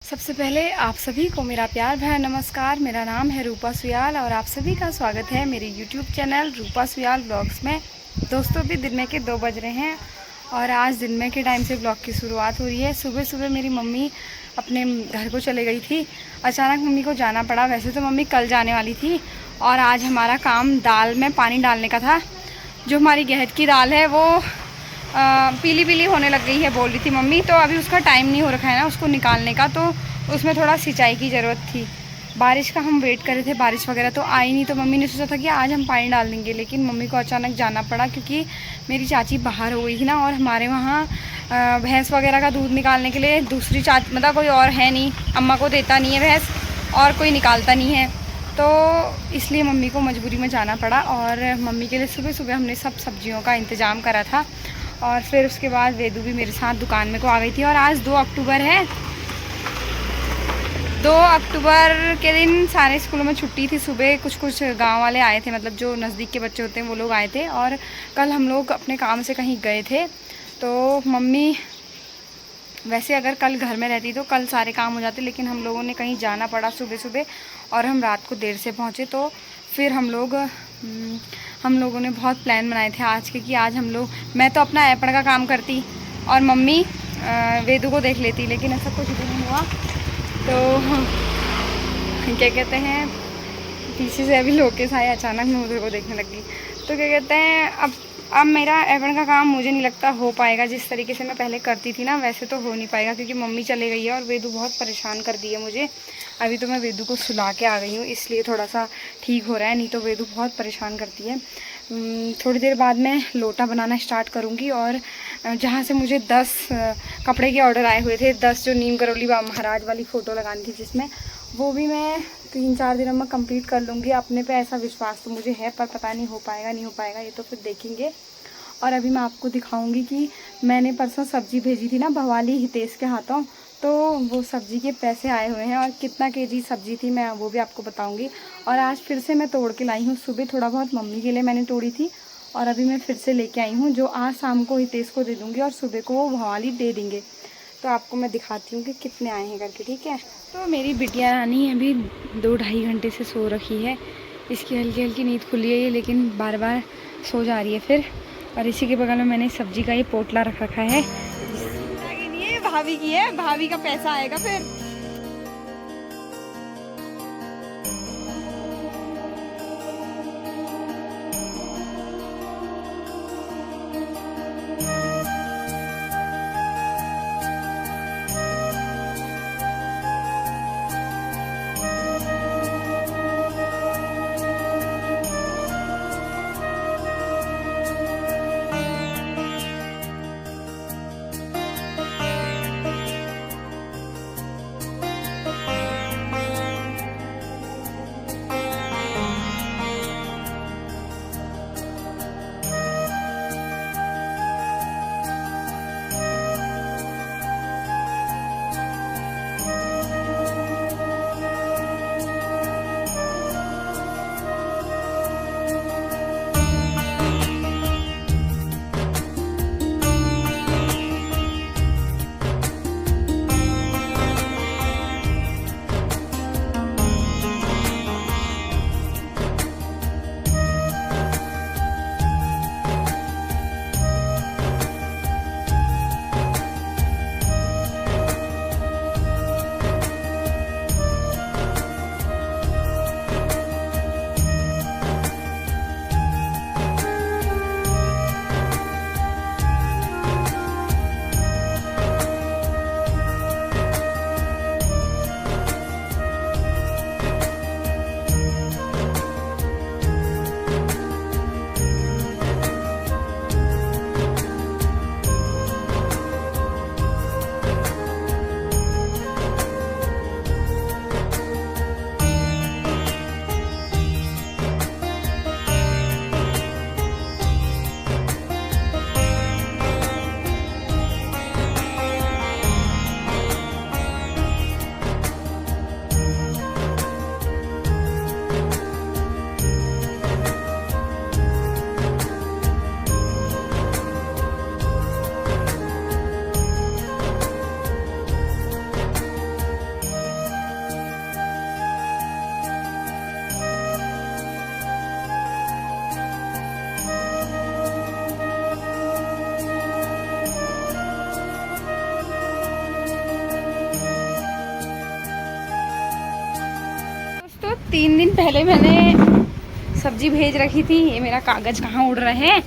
सबसे पहले आप सभी को मेरा प्यार भरा नमस्कार। मेरा नाम है रूपा सुयाल और आप सभी का स्वागत है मेरे YouTube चैनल रूपा सुयाल ब्लॉग्स में। दोस्तों भी दिन में के 2 बज रहे हैं और आज दिन में के टाइम से ब्लॉग की शुरुआत हो रही है। सुबह सुबह मेरी मम्मी अपने घर को चले गई थी। अचानक मम्मी को जाना पड़ा। वैसे तो मम्मी कल जाने वाली थी और आज हमारा काम दाल में पानी डालने का था। जो हमारी गहत की दाल है वो पीली पीली होने लग गई है बोल रही थी मम्मी। तो अभी उसका टाइम नहीं हो रखा है ना उसको निकालने का, तो उसमें थोड़ा सिंचाई की ज़रूरत थी। बारिश का हम वेट कर रहे थे, बारिश वगैरह तो आई नहीं। तो मम्मी ने सोचा था कि आज हम पानी डाल देंगे, लेकिन मम्मी को अचानक जाना पड़ा क्योंकि मेरी चाची बाहर हो गई थी ना। और हमारे वहाँ भैंस वगैरह का दूध निकालने के लिए दूसरी चाची मतलब कोई और है नहीं, अम्मा को देता नहीं है भैंस और कोई निकालता नहीं है, तो इसलिए मम्मी को मजबूरी में जाना पड़ा। और मम्मी के लिए सुबह सुबह हमने सब सब्जियों का इंतज़ाम करा था। और फिर उसके बाद वेदू भी मेरे साथ दुकान में को आ गई थी। और आज 2 अक्टूबर है। 2 अक्टूबर के दिन सारे स्कूलों में छुट्टी थी। सुबह कुछ कुछ गांव वाले आए थे, मतलब जो नज़दीक के बच्चे होते हैं वो लोग आए थे। और कल हम लोग अपने काम से कहीं गए थे, तो मम्मी वैसे अगर कल घर में रहती तो कल सारे काम हो जाते, लेकिन हम लोगों ने कहीं जाना पड़ा सुबह सुबह और हम रात को देर से पहुँचे। तो फिर हम लोगों ने बहुत प्लान बनाए थे आज के कि आज हम लोग, मैं तो अपना ऐपड़ का काम करती और मम्मी वेदू को देख लेती, लेकिन ऐसा कुछ भी नहीं हुआ। तो क्या कहते हैं, पीछे से अभी लोग के साए अचानक मैं उधर को देखने लगी। तो क्या कहते हैं, अब मेरा ऐपड़ का काम मुझे नहीं लगता हो पाएगा। जिस तरीके से मैं पहले करती थी ना वैसे तो हो नहीं पाएगा, क्योंकि मम्मी चले गई है और वेदू बहुत परेशान कर दी है मुझे। अभी तो मैं वेदू को सुला के आ गई हूँ, इसलिए थोड़ा सा ठीक हो रहा है, नहीं तो वेदू बहुत परेशान करती है। थोड़ी देर बाद मैं लोटा बनाना स्टार्ट करूँगी। और जहाँ से मुझे 10 कपड़े के ऑर्डर आए हुए थे, 10 जो नीम करौली महाराज वाली फ़ोटो लगानी थी जिसमें, वो भी मैं 3-4 दिनों में कंप्लीट कर लूँगी। अपने पे ऐसा विश्वास तो मुझे है, पर पता नहीं हो पाएगा नहीं हो पाएगा, ये तो फिर देखेंगे। और अभी मैं आपको दिखाऊंगी कि मैंने परसों सब्ज़ी भेजी थी ना भवाली हितेश के हाथों, तो वो सब्ज़ी के पैसे आए हुए हैं और कितना केजी सब्ज़ी थी मैं वो भी आपको बताऊंगी। और आज फिर से मैं तोड़ के लाई हूँ। सुबह थोड़ा बहुत मम्मी के लिए मैंने तोड़ी थी और अभी मैं फिर से लेके आई हूँ, जो आज शाम को हितेश को दे दूँगी और सुबह को वो भवाली दे देंगे। तो आपको मैं दिखाती हूँ कि कितने आए हैं करके, ठीक है। तो मेरी बिटिया रानी अभी 2-2.5 घंटे से सो रखी है। इसकी हल्की हल्की नींद खुली है ये, लेकिन बार बार सो जा रही है फिर। और इसी के बगल में मैंने सब्जी का ये पोटला रख रखा है। ये भाभी की है, भाभी का पैसा आएगा फिर। 3 दिन पहले मैंने सब्जी भेज रखी थी। ये मेरा कागज़ कहाँ उड़ रहे हैं।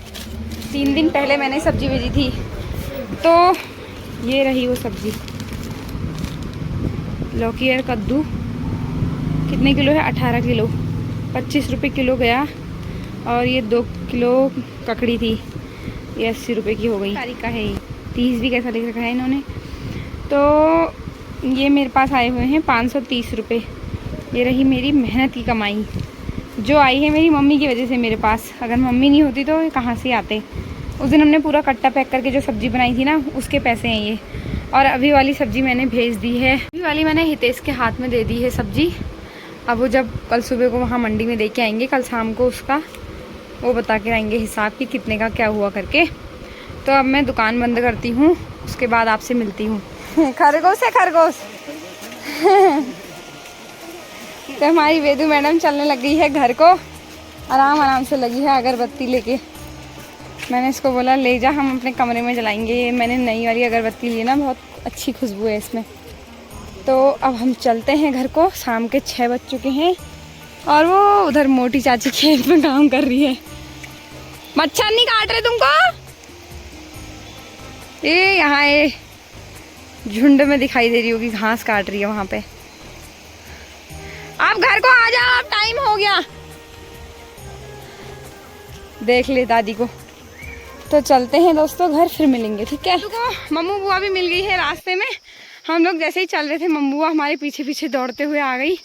3 दिन पहले मैंने सब्जी भेजी थी, तो ये रही वो सब्जी। लौकी और कद्दू कितने किलो है? 18 किलो, 25 रुपये किलो गया। और ये 2 किलो ककड़ी थी, ये 80 रुपये की हो गई। तारीख का है ये, 30 भी कैसा लिख रखा है इन्होंने। तो ये मेरे पास आए हुए हैं 530 रुपये। ये रही मेरी मेहनत की कमाई, जो आई है मेरी मम्मी की वजह से मेरे पास। अगर मम्मी नहीं होती तो कहाँ से आते। उस दिन हमने पूरा कट्टा पैक करके जो सब्ज़ी बनाई थी ना, उसके पैसे हैं ये। और अभी वाली सब्ज़ी मैंने भेज दी है। अभी वाली मैंने हितेश के हाथ में दे दी है सब्ज़ी। अब वो जब कल सुबह को वहाँ मंडी में दे के आएंगे, कल शाम को उसका वो बता के आएंगे हिसाब कि कितने का क्या हुआ करके। तो अब मैं दुकान बंद करती हूँ, उसके बाद आपसे मिलती हूँ। खरगोश है खरगोश। तो हमारी वेदू मैडम चलने लग गई है घर को, आराम आराम से लगी है अगरबत्ती लेके। मैंने इसको बोला ले जा, हम अपने कमरे में जलाएंगे। ये मैंने नई वाली अगरबत्ती ली ना, बहुत अच्छी खुशबू है इसमें। तो अब हम चलते हैं घर को। शाम के 6 बज चुके हैं और वो उधर मोटी चाची खेत में काम कर रही है। मच्छर नहीं काट रहे तुमको? ये यहाँ ये झुंड में दिखाई दे रही होगी, घास काट रही है वहाँ पे। आप घर को आ जाओ, अब टाइम हो गया। देख ले दादी को। तो चलते हैं दोस्तों घर, फिर मिलेंगे, ठीक है। तो मम्मू बुआ भी मिल गई है रास्ते में। हम लोग जैसे ही चल रहे थे, मम्मू बुआ हमारे पीछे पीछे दौड़ते हुए आ गई।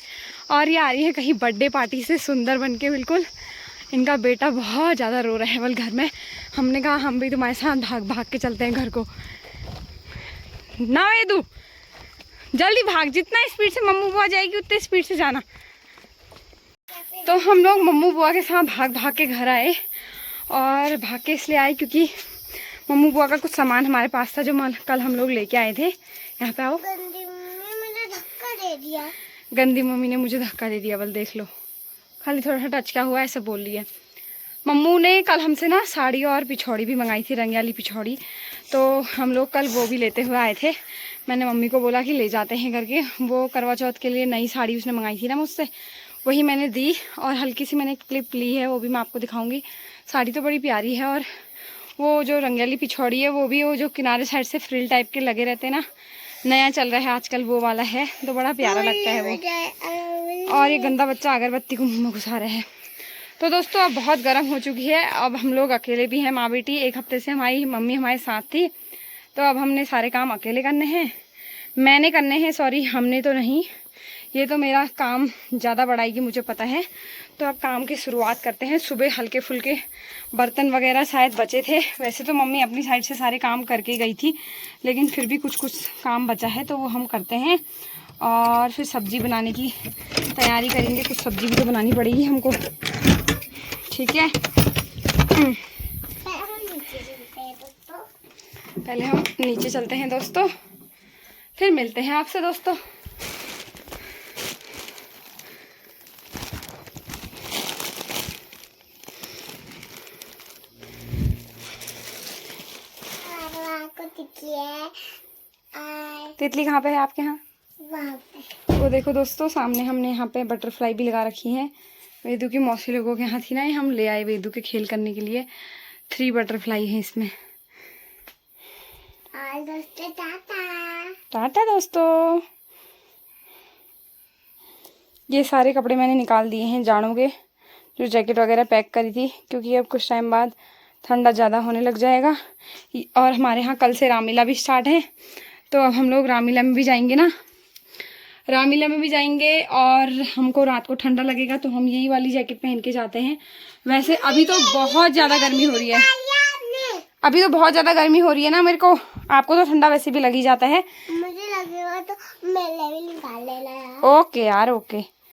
और ये आ रही है कहीं बर्थडे पार्टी से, सुंदर बन के बिल्कुल। इनका बेटा बहुत ज़्यादा रो रहा है बल घर में। हमने कहा हम भी तुम्हारे साथ भाग भाग के चलते हैं घर को। ना वेदू जल्दी भाग, जितना स्पीड से मम्मू बुआ जाएगी उतने स्पीड से जाना। तो हम लोग मम्मू बुआ के साथ भाग भाग के घर आए। और भाग के इसलिए आए क्योंकि मम्मू बुआ का कुछ सामान हमारे पास था जो कल हम लोग लेके आए थे। यहाँ पे आओ। गंदी मम्मी मुझे धक्का दे दिया। गंदी मम्मी ने मुझे धक्का दे दिया, बल देख लो। खाली थोड़ा सा टच क्या हुआ ऐसे बोल रही है। मम्मू ने कल हमसे ना साड़ी और पिछौड़ी भी मंगाई थी, रंग वाली पिछौड़ी। तो हम लोग कल वो भी लेते हुए आए थे। मैंने मम्मी को बोला कि ले जाते हैं करके। वो करवा चौथ के लिए नई साड़ी उसने मंगाई थी ना मुझसे, वही मैंने दी। और हल्की सी मैंने क्लिप ली है, वो भी मैं आपको दिखाऊंगी। साड़ी तो बड़ी प्यारी है। और वो जो रंगीली पिछौड़ी है वो भी, वो जो किनारे साइड से फ्रिल टाइप के लगे रहते हैं ना, नया चल रहा है आजकल, वो वाला है। तो बड़ा प्यारा लगता है वो। और ये गंदा बच्चा अगरबत्ती को मुँह में घुसा रहे हैं। तो दोस्तों अब बहुत गर्म हो चुकी है। अब हम लोग अकेले भी हैं, माँ बेटी। 1 हफ्ते से हमारी मम्मी हमारे साथ थी, तो अब हमने सारे काम अकेले करने हैं। मैंने करने हैं, सॉरी हमने तो नहीं। ये तो मेरा काम ज़्यादा बढ़ाएगी, मुझे पता है। तो अब काम की शुरुआत करते हैं। सुबह हल्के फुल्के बर्तन वगैरह शायद बचे थे। वैसे तो मम्मी अपनी साइड से सारे काम करके गई थी, लेकिन फिर भी कुछ कुछ काम बचा है तो वो हम करते हैं। और फिर सब्ज़ी बनाने की तैयारी करेंगे। कुछ सब्ज़ी भी तो बनानी पड़ेगी हमको, ठीक है। पहले हम नीचे चलते हैं दोस्तों, फिर मिलते हैं आपसे दोस्तों। तितली कहाँ पे है आपके यहाँ? वो देखो दोस्तों, सामने हमने यहाँ पे बटरफ्लाई भी लगा रखी है। वेदू की मौसी लोगों के यहाँ थी ना, ये हम ले आए वेदू के खेल करने के लिए। 3 बटरफ्लाई है इसमें। दोस्तों टाटा टाटा दोस्तों। ये सारे कपड़े मैंने निकाल दिए हैं जाड़ों के, जो जैकेट वगैरह पैक करी थी, क्योंकि अब कुछ टाइम बाद ठंडा ज़्यादा होने लग जाएगा। और हमारे यहाँ कल से रामलीला भी स्टार्ट है, तो अब हम लोग रामलीला में भी जाएंगे ना, रामलीला में भी जाएंगे। और हमको रात को ठंडा लगेगा तो हम यही वाली जैकेट पहन के जाते हैं। वैसे अभी तो बहुत ज़्यादा गर्मी हो रही है, अभी तो बहुत ज़्यादा गर्मी हो रही है ना मेरे को। आपको तो ठंडा वैसे भी लग ही जाता है। मुझे लगेगा तो मेरे भी निकाल लेना यार। ओके यार ओके।